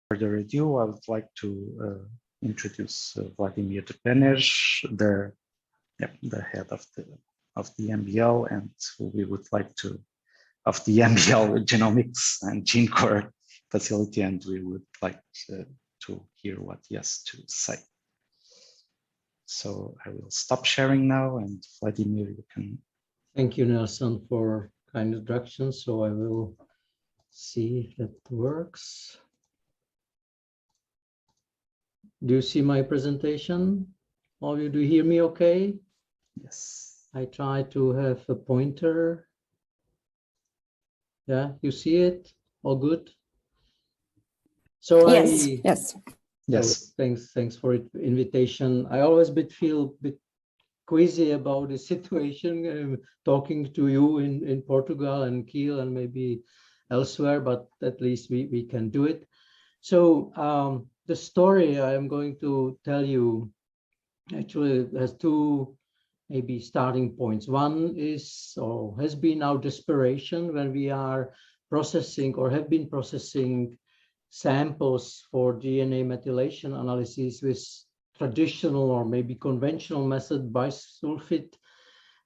further ado, I would like to introduce Vladimir, the head of the EMBL, and we would like to of the EMBL genomics and gene core facility, and we would like to hear what he has to say. So I will stop sharing now, and Vladimir, you can. Thank you, Nelson, for kind introduction. So I will see if that works. Do you see my presentation? All of you, do you hear me okay? Yes. I try to have a pointer. Yeah, you see it? All good? So yes. So thanks for invitation. I always feel a bit queasy about the situation, talking to you in Portugal and Kiel and maybe elsewhere, but at least we can do it. So the story I am going to tell you actually has two maybe starting points. One is, or has been, our desperation when we are processing or have been processing samples for DNA methylation analysis with traditional or maybe conventional method bisulfite.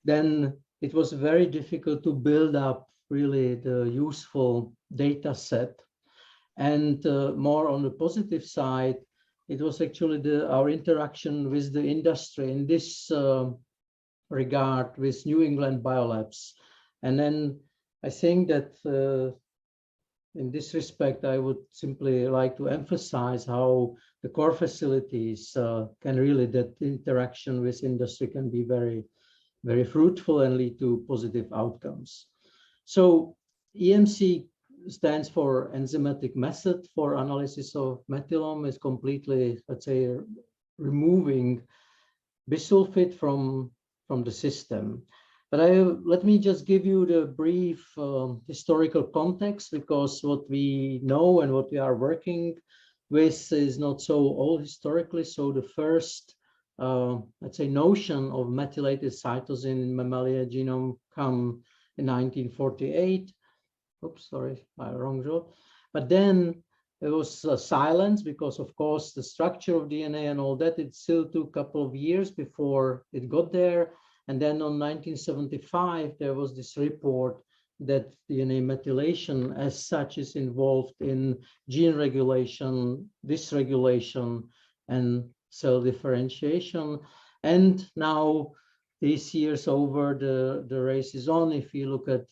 Then it was very difficult to build up really the useful data set. And more on the positive side, it was actually our interaction with the industry in this regard with New England Biolabs. And then I think that in this respect, I would simply like to emphasize how the core facilities can really, that interaction with industry can be very, very fruitful and lead to positive outcomes. So EMC stands for enzymatic method for analysis of methylome, is completely, let's say, removing bisulfite from the system. But let me just give you the brief historical context, because what we know and what we are working with is not so old historically. So the first, let's say, notion of methylated cytosine in mammalian genome come in 1948. Oops, sorry, wrong job. But then there was silence because, of course, the structure of DNA and all that, it still took a couple of years before it got there. And then on 1975, there was this report that DNA methylation as such is involved in gene regulation, dysregulation, and cell differentiation. And now, these years over, the race is on. If you look at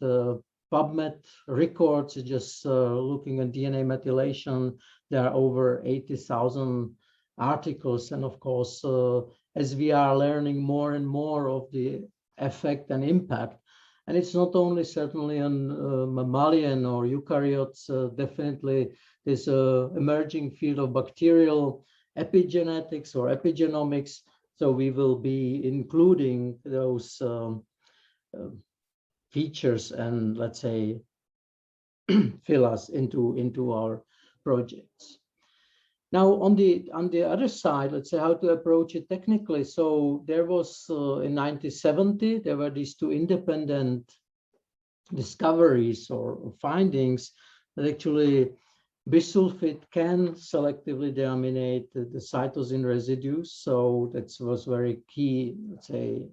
PubMed records, just looking at DNA methylation, there are over 80,000 articles. And of course, as we are learning more and more of the effect and impact, and it's not only certainly on mammalian or eukaryotes, definitely there's an emerging field of bacterial epigenetics or epigenomics. So we will be including those features and, let's say, fill us into our projects. Now, on the other side, let's say how to approach it technically. So there was in 1970, there were these two independent discoveries or findings that actually bisulfite can selectively deaminate the cytosine residues. So that was very key, let's say,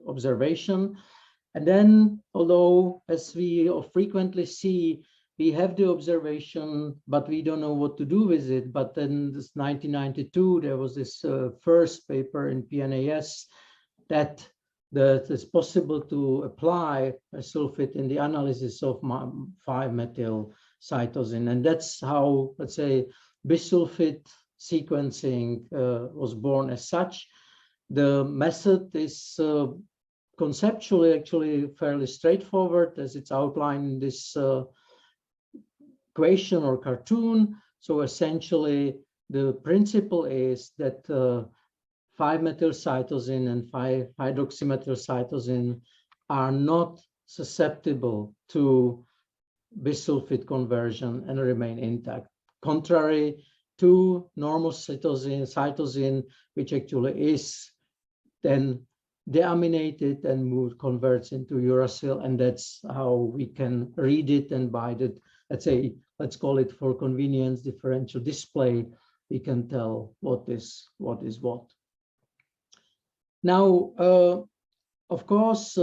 observation. And then, although as we frequently see, we have the observation, but we don't know what to do with it. But then this 1992, there was this first paper in PNAS that it's possible to apply sulfate in the analysis of 5-methyl cytosine. And that's how, let's say, bisulfite sequencing was born as such. The method is conceptually actually fairly straightforward, as it's outlined in this equation or cartoon. So essentially, the principle is that 5-methyl cytosine and 5-hydroxymethyl cytosine are not susceptible to bisulfite conversion and remain intact, contrary to normal cytosine, which actually is then deaminated and converts into uracil, and that's how we can read it, and by the let's call it for convenience, differential display. We can tell what is what. Now, of course,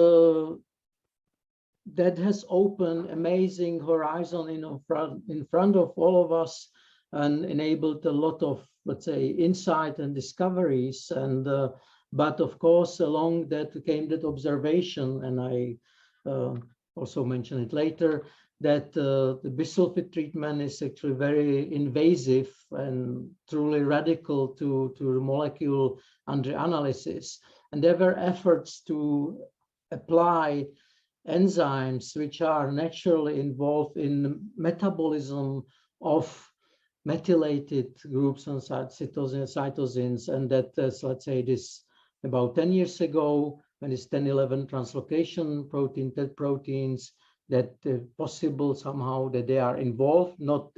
that has opened amazing horizon in front of all of us and enabled a lot of, let's say, insight and discoveries. And but of course, along that came that observation, and I also mention it later, that the bisulfite treatment is actually very invasive and truly radical to the molecule under analysis. And there were efforts to apply enzymes which are naturally involved in metabolism of methylated groups on cytosines, and that let's say this about 10 years ago, when it's 1011 translocation protein, TET proteins, that possible somehow that they are involved, not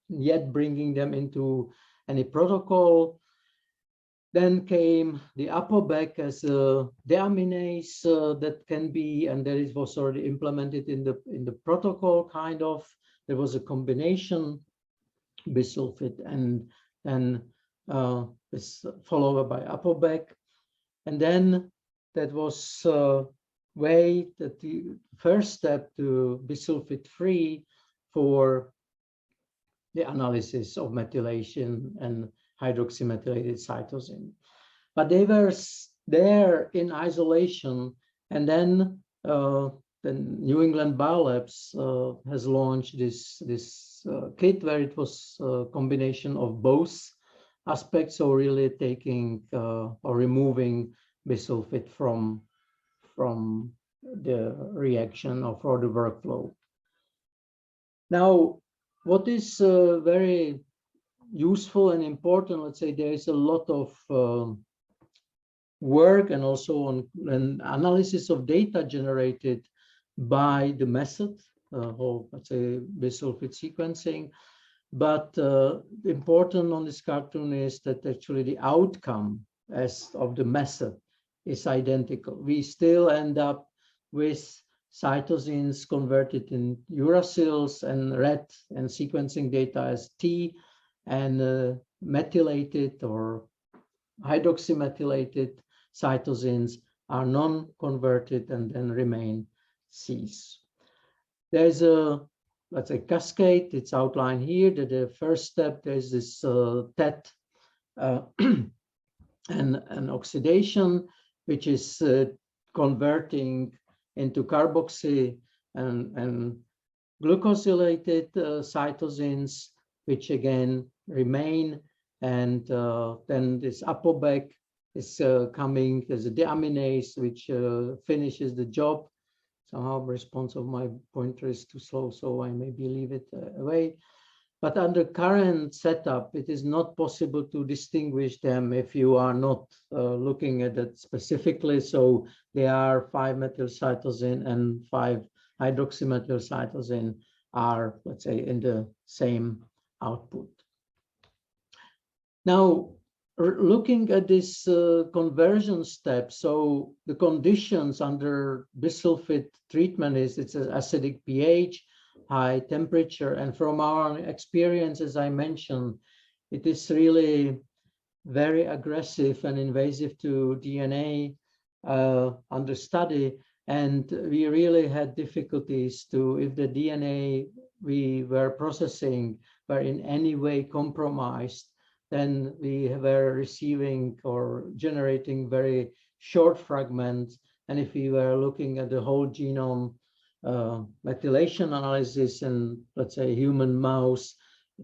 yet bringing them into any protocol. Then came the ApoBec as a deaminase that can be, and that it was already implemented in the protocol kind of. There was a combination bisulfite and then this followed by ApoBec. And then that was way that the first step to bisulfite free for the analysis of methylation and hydroxymethylated cytosine. But they were there in isolation, and then the New England Biolabs has launched this kit where it was a combination of both aspects, so really taking or removing bisulfite from the reaction or for the workflow. Now, what is very useful and important, let's say, there is a lot of work and also on an analysis of data generated by the method or, let's say, bisulfite sequencing. But important on this cartoon is that actually the outcome of the method is identical. We still end up with cytosines converted in uracils and red, and sequencing data as T, and methylated or hydroxymethylated cytosines are non-converted and then remain Cs. There's a, let's say, cascade. It's outlined here that the first step, there's this TET and oxidation, which is converting into carboxy and glucosylated cytosines, which again remain. And then this ApoBec is coming as a deaminase, which finishes the job. Somehow the response of my pointer is too slow, so I maybe leave it away. But under current setup, it is not possible to distinguish them if you are not looking at it specifically. So they are 5-methylcytosine and 5-hydroxymethylcytosine are, let's say, in the same output. Now, looking at this conversion step, so the conditions under bisulfite treatment is it's an acidic pH, high temperature, and from our experience, as I mentioned, it is really very aggressive and invasive to DNA under study, and we really had difficulties to, if the DNA we were processing were in any way compromised, then we were receiving or generating very short fragments. And if we were looking at the whole genome methylation analysis and, let's say, human mouse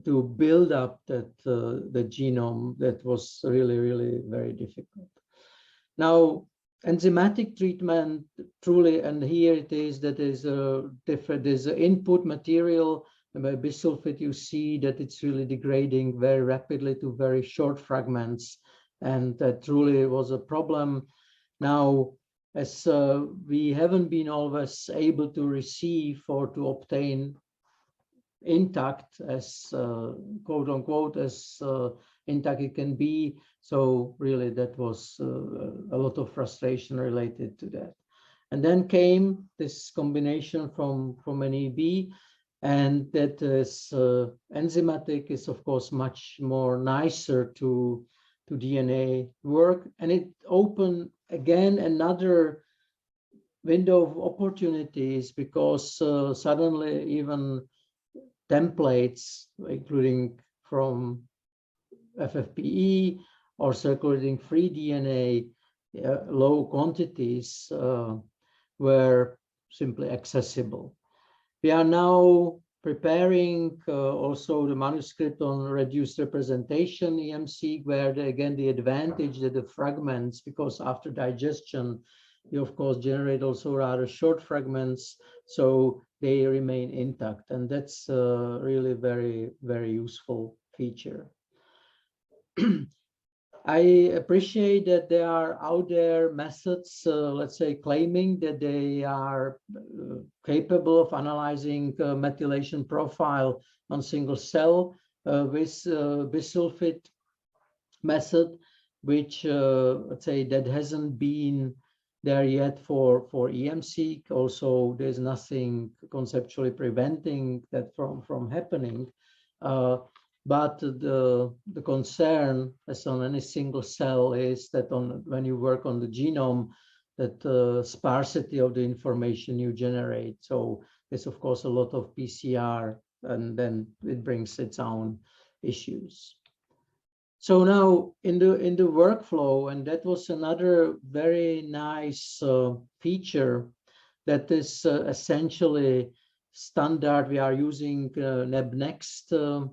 to build up that the genome, that was really, really very difficult. Now, enzymatic treatment truly, and here it is that is a different, there's an input material. And by bisulfite, you see that it's really degrading very rapidly to very short fragments, and that truly was a problem. Now, as we haven't been always able to receive or to obtain intact, as quote unquote, as intact it can be. So really that was a lot of frustration related to that. And then came this combination from an EB, And that is enzymatic is of course much more nicer to DNA work, and it opened again another window of opportunities, because suddenly even templates, including from FFPE or circulating free DNA, low quantities were simply accessible. We are now preparing also the manuscript on reduced representation EMC, where again the advantage that the fragments, because after digestion you of course generate also rather short fragments, so they remain intact, and that's really very, very useful feature. I appreciate that there are out there methods, let's say, claiming that they are capable of analyzing methylation profile on single cell with bisulfite method, which let's say that hasn't been there yet for EMC. Also, there's nothing conceptually preventing that from happening. But the concern, as on any single cell, is that when you work on the genome, that sparsity of the information you generate. So there's of course a lot of PCR, and then it brings its own issues. So now in the workflow, and that was another very nice feature that is essentially standard. We are using NebNext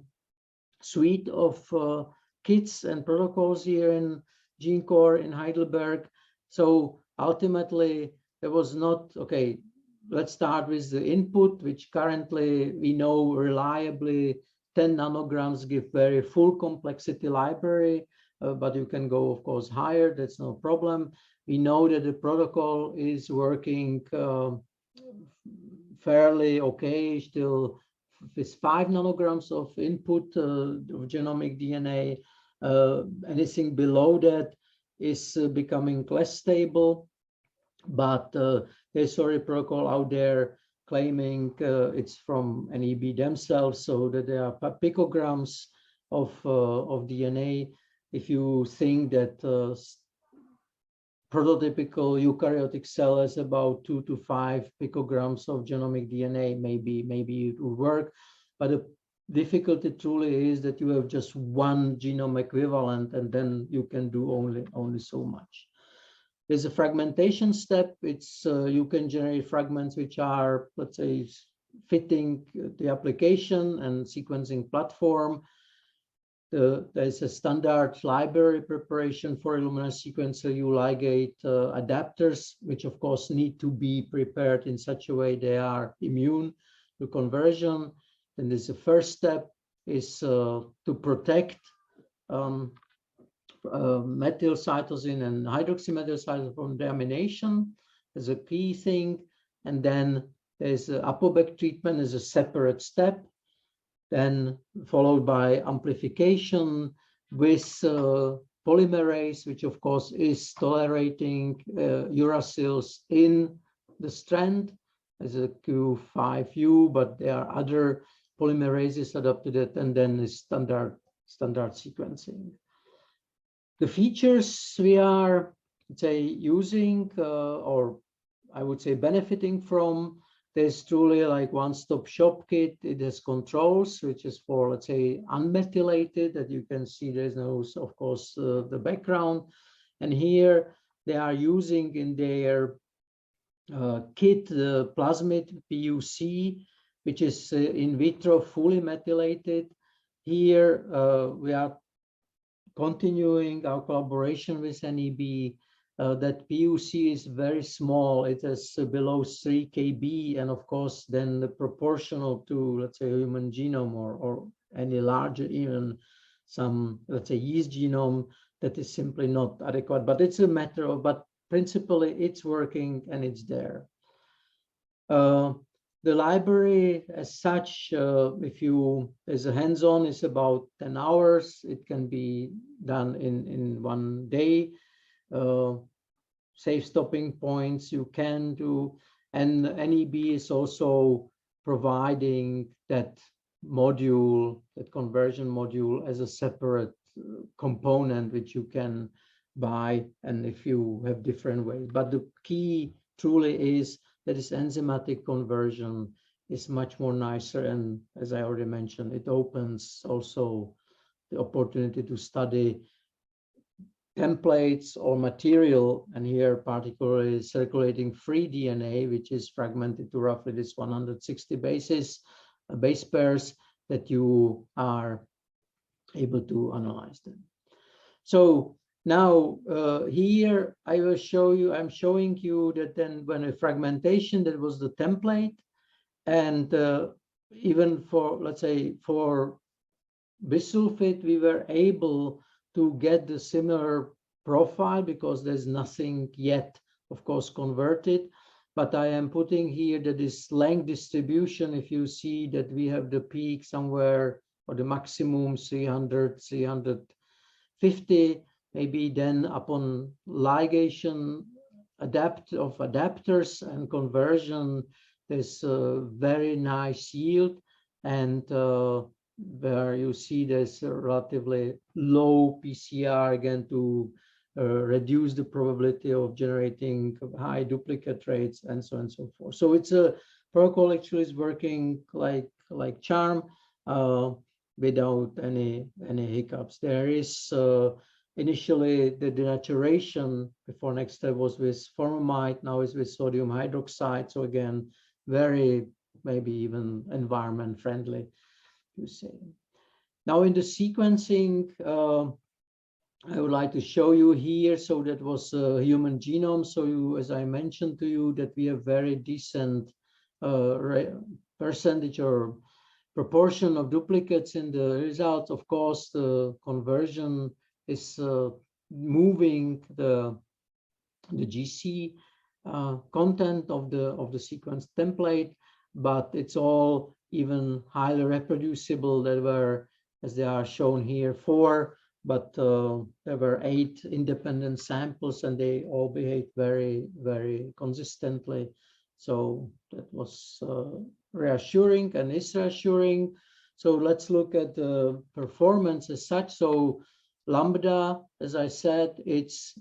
suite of kits and protocols here in GeneCore in Heidelberg. So ultimately, there was not, okay, let's start with the input, which currently we know reliably 10 nanograms give very full complexity library, but you can go, of course, higher. That's no problem. We know that the protocol is working fairly okay still with 5 nanograms of input of genomic DNA. Anything below that is becoming less stable, but there's already a protocol out there claiming it's from NEB themselves, so that there are picograms of DNA. If you think that prototypical eukaryotic cell has about 2 to 5 picograms of genomic DNA, maybe it will work. But the difficulty truly is that you have just one genome equivalent, and then you can do only so much. There's a fragmentation step. It's you can generate fragments which are, let's say, fitting the application and sequencing platform. There's a standard library preparation for Illumina sequencer ligate adapters, which of course need to be prepared in such a way they are immune to conversion. And this the first step is to protect methylcytosine and hydroxymethylcytosine from deamination as a key thing. And then there's ApoBec treatment as a separate step, then followed by amplification with polymerase, which of course is tolerating uracils in the strand as a Q5U, but there are other polymerases adapted to that, and then the standard sequencing. The features we are, let's say, using or I would say benefiting from, there's truly like one-stop shop kit. It has controls, which is for, let's say, unmethylated, that you can see there's no, of course, the background. And here they are using in their kit the plasmid PUC, which is in vitro fully methylated. Here we are continuing our collaboration with NEB. That PUC is very small. It is below 3 kb, and of course then the proportional to, let's say, human genome or any larger, even some, let's say, yeast genome, that is simply not adequate. But it's a matter of, but principally it's working and it's there. The library as such, if you, as a hands-on, is about 10 hours. It can be done in one day. Safe stopping points you can do, and NEB is also providing that module, that conversion module, as a separate component which you can buy, and if you have different ways. But the key truly is that this enzymatic conversion is much more nicer, and as I already mentioned, it opens also the opportunity to study templates or material, and here particularly circulating free DNA, which is fragmented to roughly this 160 base pairs, that you are able to analyze them. So now here I will show you, I'm showing you that then when a fragmentation, that was the template, and even for, let's say, for bisulfite, we were able to get the similar profile because there's nothing yet, of course, converted. But I am putting here that this length distribution, if you see that we have the peak somewhere, or the maximum 300, 350, maybe then upon ligation of adapters and conversion, there's a very nice yield, and where you see there's a relatively low PCR, again, to reduce the probability of generating high duplicate rates, and so on and so forth. So it's a protocol actually is working like charm, without any hiccups. There is initially the denaturation before. Next step was with formamide, now is with sodium hydroxide. So again, very maybe even environment friendly, you say. Now in the sequencing, I would like to show you here. So that was a human genome. So you, as I mentioned to you, that we have very decent percentage or proportion of duplicates in the results. Of course, the conversion is moving the GC content of the sequence template, but it's all even highly reproducible. There were, as they are shown here, 4, but there were 8 independent samples, and they all behaved very, very consistently. So that was reassuring and is reassuring. So let's look at the performance as such. So lambda, as I said, it's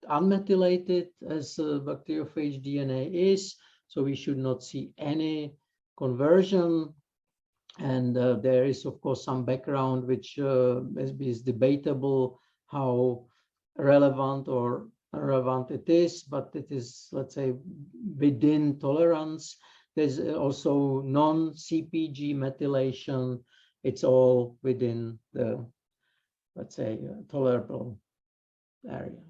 unmethylated as bacteriophage DNA is, so we should not see any conversion. And there is, of course, some background which is debatable how relevant or irrelevant it is, but it is, let's say, within tolerance. There's also non-CpG methylation. It's all within the, let's say, tolerable area.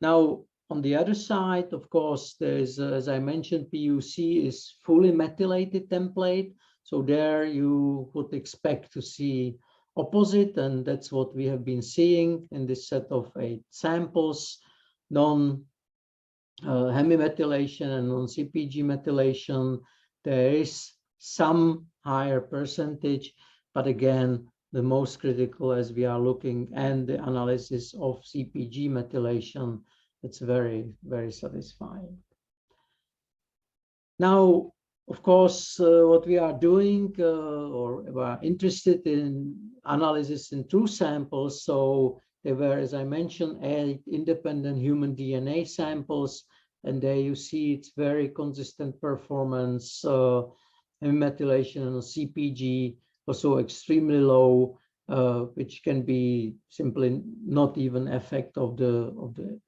Now, on the other side, of course, there's, as I mentioned, PUC is fully methylated template. So there you would expect to see opposite, and that's what we have been seeing in this set of 8 samples, non-hemimethylation and non-CpG methylation. There is some higher percentage, but again, the most critical, as we are looking and the analysis of CpG methylation, it's very, very satisfying. Now, of course, what we are doing, or we are interested in analysis in true samples. So there were, as I mentioned, 8 independent human DNA samples, and there you see it's very consistent performance. Methylation and CpG also extremely low, which can be simply not even effect of the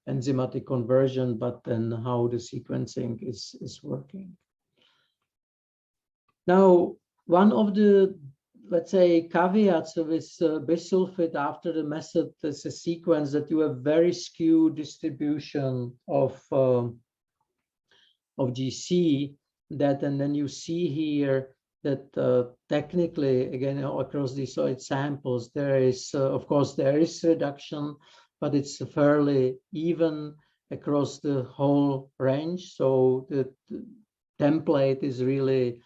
enzymatic conversion, but then how the sequencing is working. Now, one of the, let's say, caveats with bisulfite after the method is a sequence that you have very skewed distribution of GC, that, and then you see here that technically, again, across these 8 samples, there is, of course, there is reduction, but it's fairly even across the whole range. So the template is really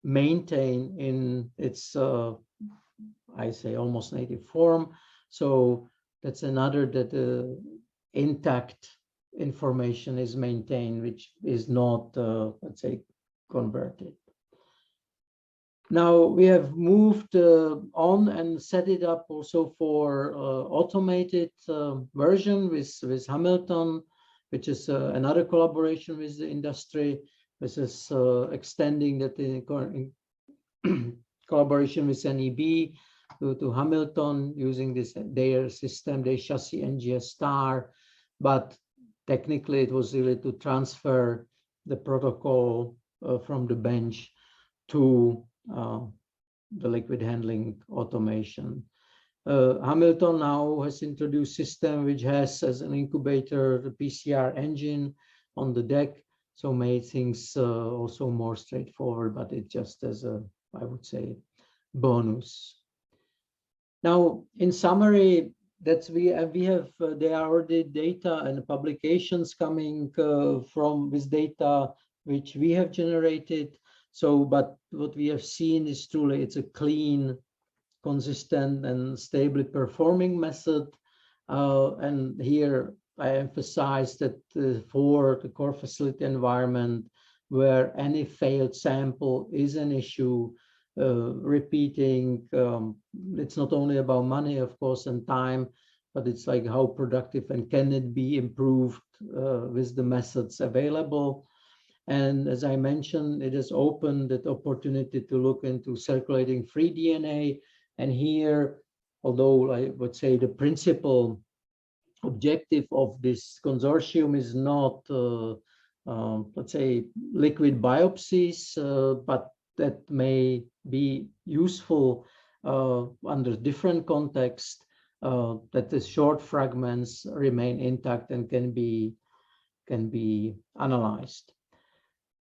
maintained in its, I say, almost native form. So that's another, that intact information is maintained, which is not, let's say, converted. Now we have moved on and set it up also for automated version with Hamilton, which is another collaboration with the industry. This is extending that in collaboration with NEB to Hamilton using their system, their chassis NGS star, but technically it was really to transfer the protocol from the bench to the liquid handling automation. Hamilton now has introduced system which has as an incubator the PCR engine on the deck, so made things also more straightforward, but it just as a, I would say, bonus. Now, in summary, that we have there are already data and publications coming from this data which we have generated. So, but what we have seen is truly it's a clean, consistent, and stably performing method. And here I emphasize that for the core facility environment, where any failed sample is an issue, repeating, it's not only about money, of course, and time, but it's like how productive and can it be improved with the methods available. And as I mentioned, it has opened that opportunity to look into circulating free DNA. And here, although I would say the principal objective of this consortium is not, let's say, liquid biopsies, but that may be useful under different contexts, that the short fragments remain intact and can be analyzed.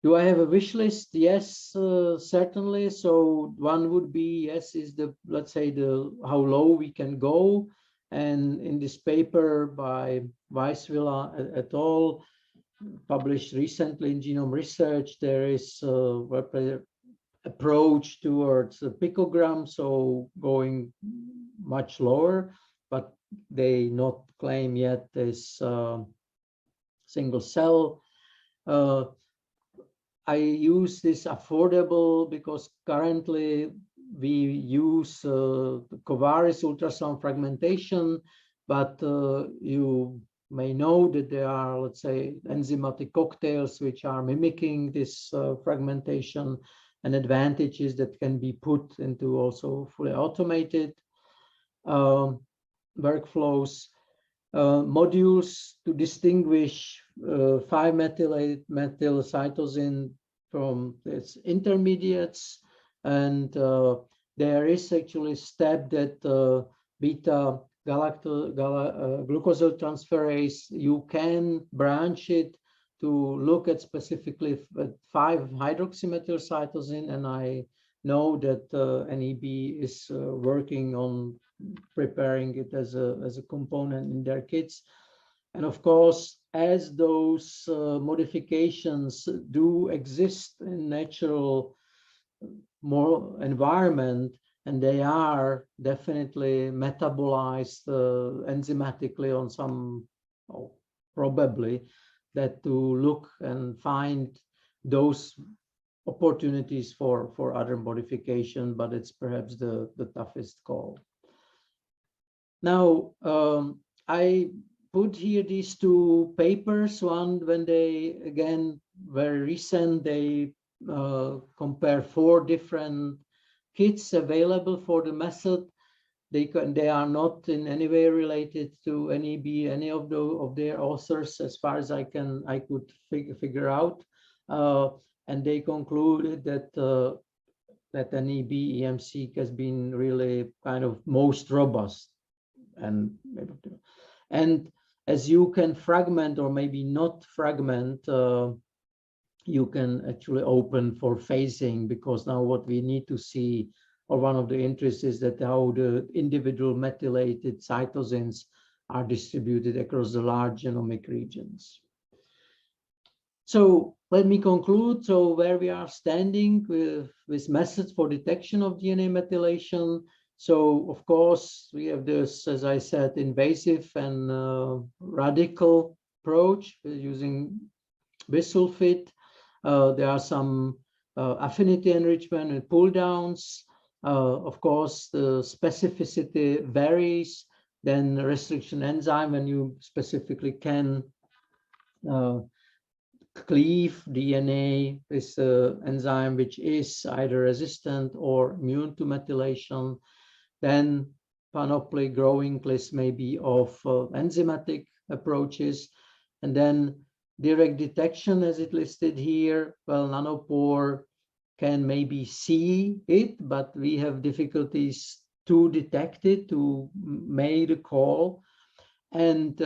Do I have a wish list? Yes, certainly. So one would be, yes, is the, let's say, the how low we can go. And in this paper by Weisswiller et al., published recently in Genome Research, there is a approach towards a picogram, so going much lower, but they not claim yet this single cell. I use this affordable because currently we use Covaris ultrasound fragmentation, but you may know that there are, let's say, enzymatic cocktails which are mimicking this fragmentation, and advantages that can be put into also fully automated workflows. Modules to distinguish 5-methyl cytosine from its intermediates, and there is actually a step that beta glucosyl transferase, you can branch it to look at specifically 5-hydroxymethyl cytosine, and I know that NEB is working on preparing it as a component in their kits. And of course, as those modifications do exist in natural environment, and they are definitely metabolized enzymatically on some, probably, that to look and find those opportunities for other modification, but it's perhaps the toughest call. Now, I put here these two papers. One, when they, again, very recent, they compare 4 different kits available for the method. They are not in any way related to NEB, any of their authors, as far as I could figure out. And they concluded that that NEB EMC has been really kind of most robust. And as you can fragment or maybe not fragment, you can actually open for phasing, because now what we need to see, or one of the interests, is that how the individual methylated cytosines are distributed across the large genomic regions. So let me conclude. So where we are standing with methods for detection of DNA methylation. So of course, we have this, as I said, invasive and radical approach using bisulfite. There are some affinity enrichment and pull downs. Of course, the specificity varies. Then restriction enzyme, when you specifically can cleave DNA with an enzyme which is either resistant or immune to methylation. Then panoply growing list maybe of enzymatic approaches, and then direct detection as it listed here. Well, nanopore can maybe see it, but we have difficulties to detect it, to make a call. And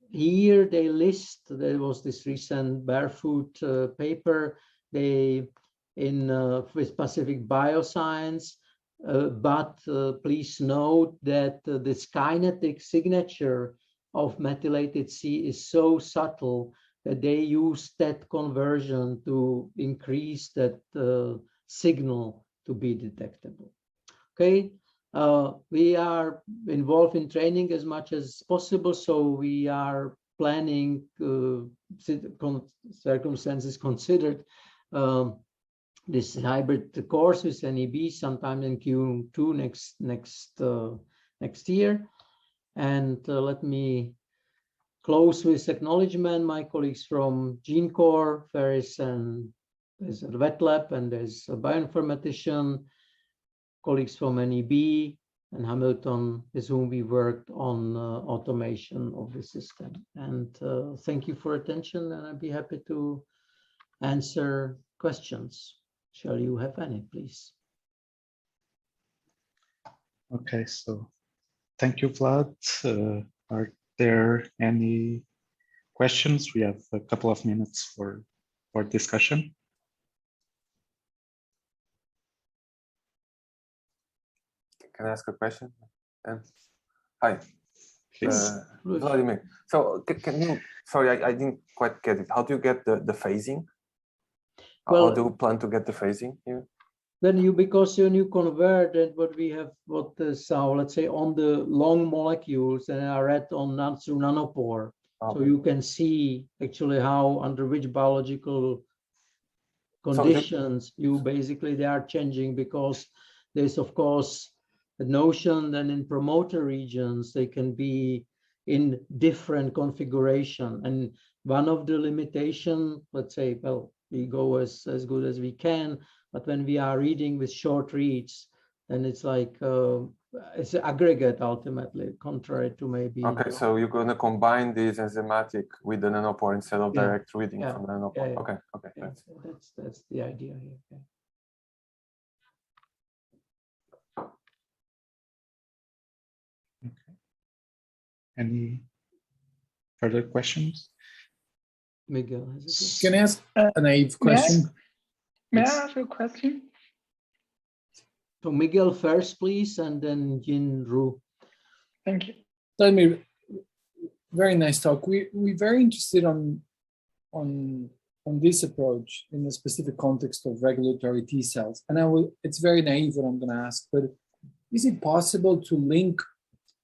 here they list, there was this recent Barefoot paper, they in with Pacific Bioscience, but please note that this kinetic signature of methylated C is so subtle that they use that conversion to increase that signal to be detectable. Okay, we are involved in training as much as possible, so we are planning, circumstances considered, this hybrid course with NEB sometime in Q2 next year. And let me close with acknowledgement. My colleagues from GeneCore, Ferris, and there's a wet lab, and there's a bioinformatician, colleagues from NEB and Hamilton, with whom we worked on automation of the system. And thank you for attention, and I'd be happy to answer questions. Shall you have any, please? Okay, so thank you, Vlad. Are there any questions? We have a couple of minutes for discussion. Can I ask a question? Hi, Please. Vladimir. So can you, sorry, I didn't quite get it. How do you get the phasing? Well, how do you plan to get the phasing here? Then because when you convert it, what we have, what is our, let's say, on the long molecules and are read on through nanopore. So you can see actually how, under which biological conditions you basically, they are changing, because there's of course the notion that in promoter regions, they can be in different configuration. And one of the limitation, let's say, well, we go as good as we can, but when we are reading with short reads, then it's like, it's an aggregate ultimately, contrary to maybe. Okay, so you're going to combine these enzymatic with the nanopore instead of direct reading from the nanopore. Okay, okay. That's the idea here. Okay. Okay. Any further questions? Miguel has a question. Can I ask a naive question? May I ask a question? So Miguel first, please, and then Jin-Ru. Thank you. Vladimir, very nice talk. We're very interested on this approach in the specific context of regulatory T cells. And it's very naive what I'm going to ask, but is it possible to link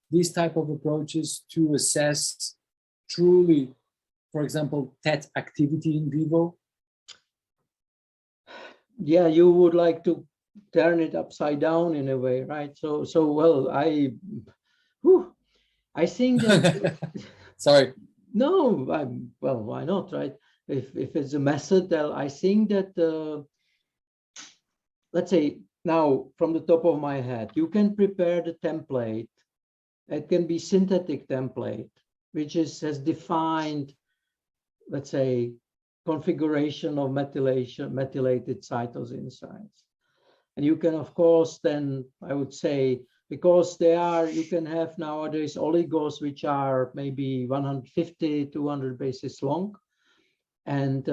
these type of approaches to assess truly, for example, TET activity in vivo? Yeah, you would like to turn it upside down in a way, right? So well, I think that sorry. No, well, why not, right? If it's a method, I think that let's say now from the top of my head, you can prepare the template. It can be synthetic template, which has defined, let's say, configuration of methylated cytosine sites. And you can, of course, then I would say, because you can have nowadays oligos which are maybe 150, 200 bases long. And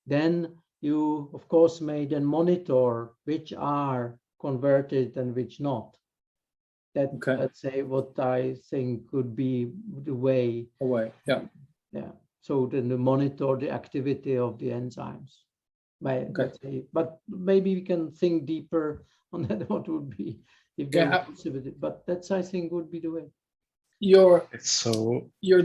then you, of course, may then monitor which are converted and which not. That, okay. Let's say, what I think could be the way. Yeah. Yeah. So then to monitor the activity of the enzymes. Let's say, but maybe we can think deeper on that. What would be if there was possibility? But that's, I think, would be the way. Your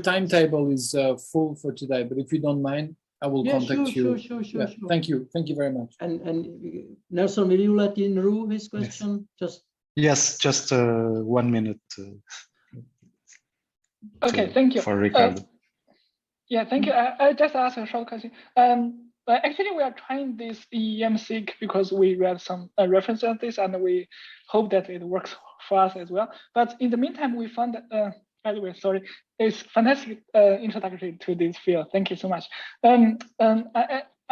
timetable is full for today, but if you don't mind, I will contact you. Sure. Thank you very much. And Nelson, will you let Inru his question? Yes, just 1 minute. Okay, thank you. For Ricardo. Yeah, thank you. I just asked a short question. Actually, we are trying this EM-seq because we read some reference on this, and we hope that it works for us as well. But in the meantime, we found that, by the way, sorry, it's fantastic introductory to this field. Thank you so much.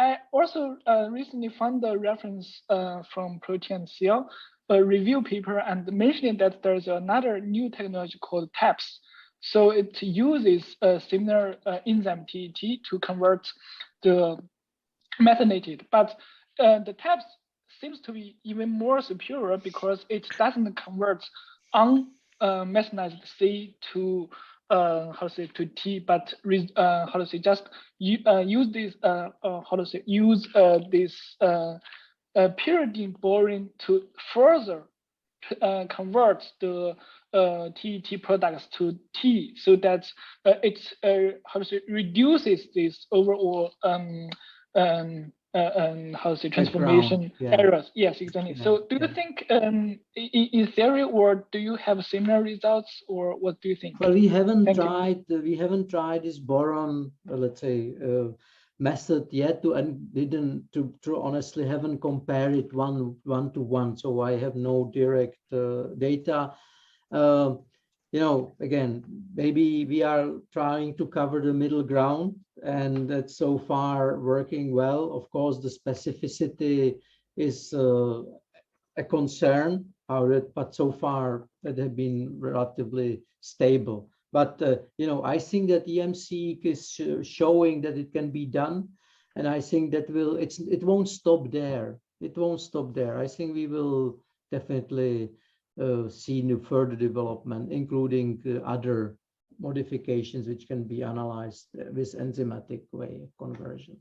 I also recently found the reference from Protein Cell, a review paper, and mentioning that there's another new technology called TAPS. So it uses a similar enzyme TET to convert the methylated, but the TAPS seems to be even more superior because it doesn't convert unmethylized C to to T, but just use this this pyridine boring to further convert the TET products to T, so that it reduces this overall transformation errors. Yes, exactly. So do you think in theory, or do you have similar results, or what do you think? Well, we haven't tried this boron, let's say, method yet, to honestly haven't compared it one to one. So I have no direct data. Again, maybe we are trying to cover the middle ground, and that's so far working well. Of course, the specificity is a concern, but so far that have been relatively stable. But I think that EM-seq is showing that it can be done, and I think that it won't stop there. It won't stop there. I think we will definitely see new further development, including other modifications which can be analyzed with enzymatic way of conversion.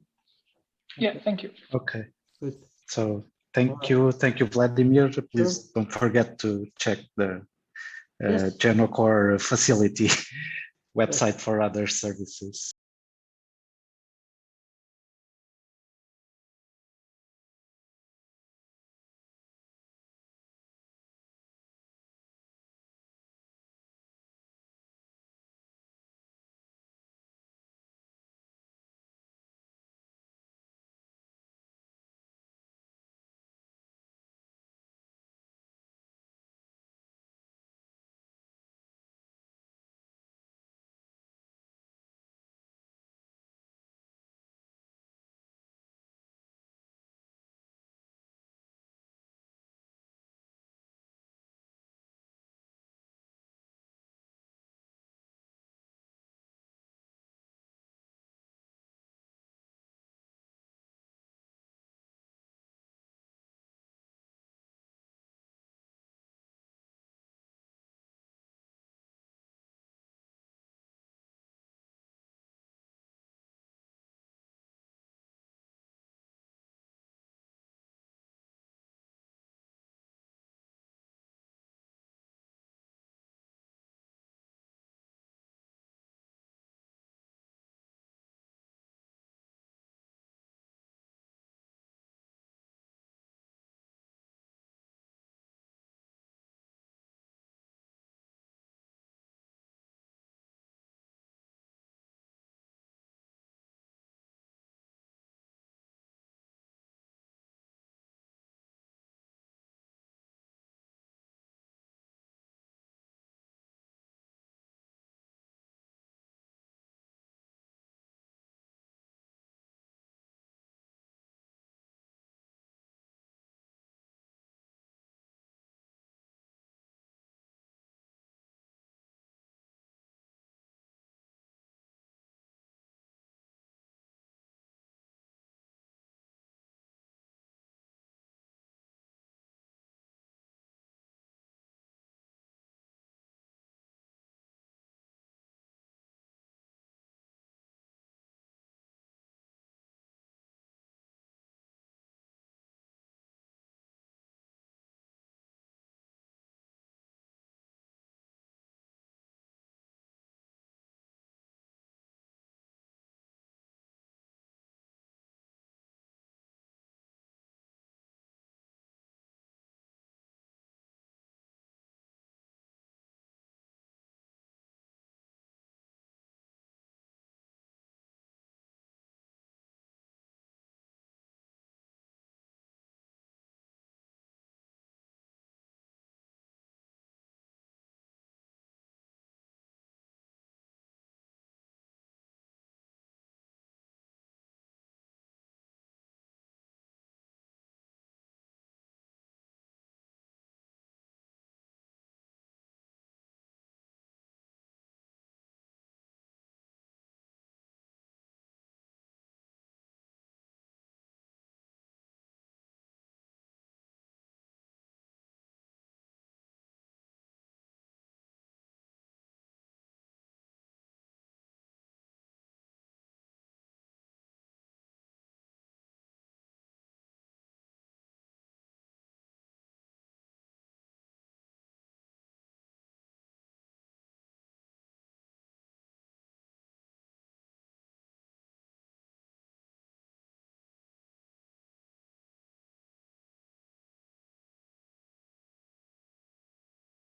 Yeah, thank you. Okay. Good. So thank you, Vladimir. Please don't forget to check the GenoCore facility website for other services.